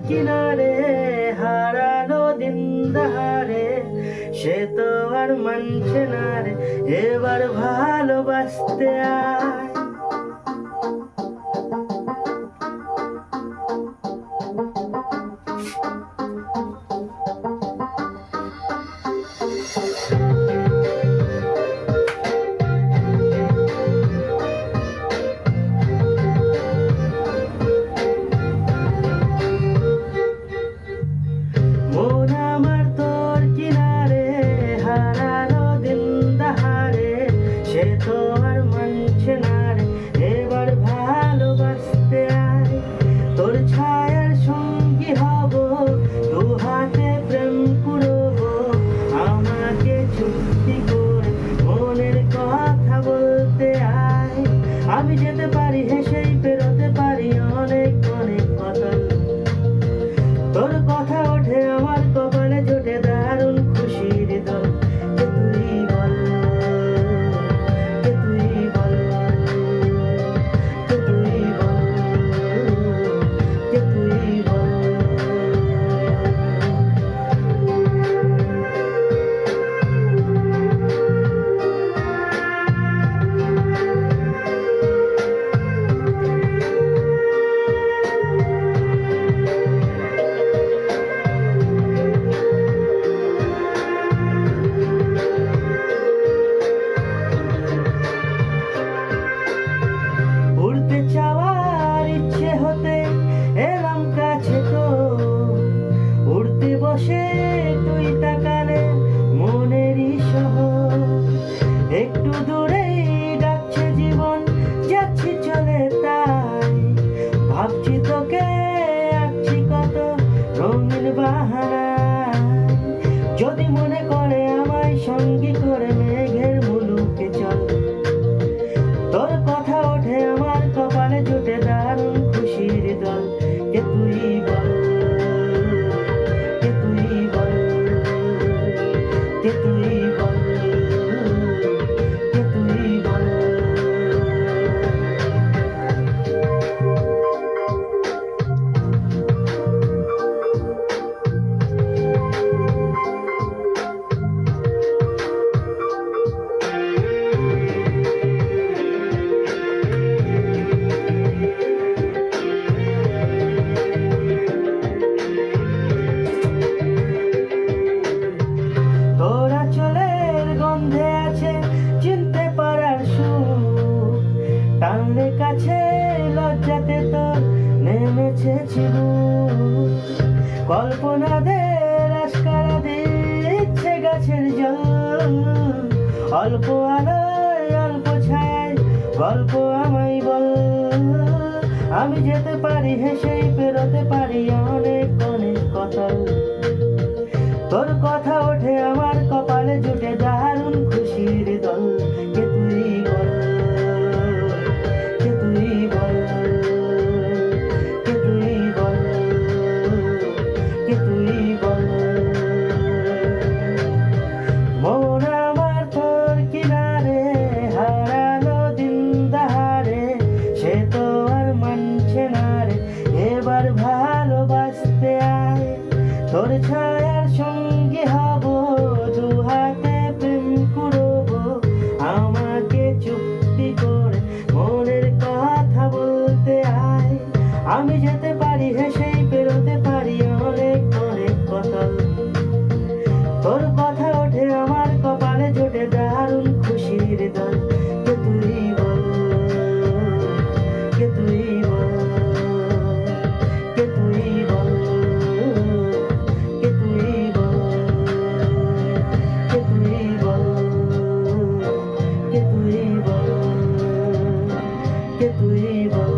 কিনারে হারালো দিন দাহারে, সে তো আর মানছে না রে এবার ভালোবাসতে আয়। মন আমার তোর কিনারে হারালো দিন দাহারে, সে তো আর মানছে না রে এবার ভালোবাসতে আয়। তোর ছায়ার সঙ্গী হব, দু হাতে প্রেম কুড়বো, আমাকে চুক্তি করে মনের কথা বলতে আয়। আমি যেতে পারি হেসেই পেরোতে পারি অনেক অনেক কথা, তোর কথা ওঠে আমার কপালে জোটে দারুণ খুশির দল। কে তুই বল, কে তুই বল, কে তুই বল, কে তুই বল। উড়তে চাওয়ার ইচ্ছে হতে এলাম কাছে তো, উড়তে বসে তুই তাকালে মনেরই শহর। একটু দূরেই ডাকছে জীবন, যাচ্ছি চলে তাই ভাবছি তোকে আঁকছি কত রঙিন বাহানায়। যদি মনে করে আমায় সঙ্গী করে মেঘের মুলুকে চল, তোর কথা ওঠে আমার কপালে জোটে দারুণ খুশির দল। কে তুই বল, কে তুই বল, কে তুই বল, কে তুই বল। তোরা চলের গন্ধে আছে চিনতে পারার সুর, টানলে কাছে লজ্জাতে তোর নেমেছে চিবুক। কল্পনাদের আশকারা দিচ্ছে গাছের জল, অল্প আলোয় অল্প ছায়ায় গল্প আমায় বল। আমি যেতে পারি হেসেই পেরোতে পারি অনেক অনেক কথা, তোর কথা ওঠে আমার কপালে জুটে দারুণ খুশির দল। কে তুই বল, কে তুই বল, কে তুই বল, কে তুই বল। মন আমার তোর কিনারে হারালো দিন দাহারে, সে তো আর মানছে না রে এবার ভালোবাসতে আয়। তোর ছায়ার সঙ্গে হব, দু হাতে প্রেম কুড়বো, আমাকে চুক্তি করে মনের কথা বলতে আয়। আমি যেতে পারি হেসেই পেরোতে পারি অনেক অনেক কথা, তোর কথা ওঠে আমার কপালে জোটে দারুণ খুশির দল। কে তুই বল, কে তুই বল, কে তুই বল, কে তুই বল, কে তুই বল, কে তুই বল, কে তুই বল।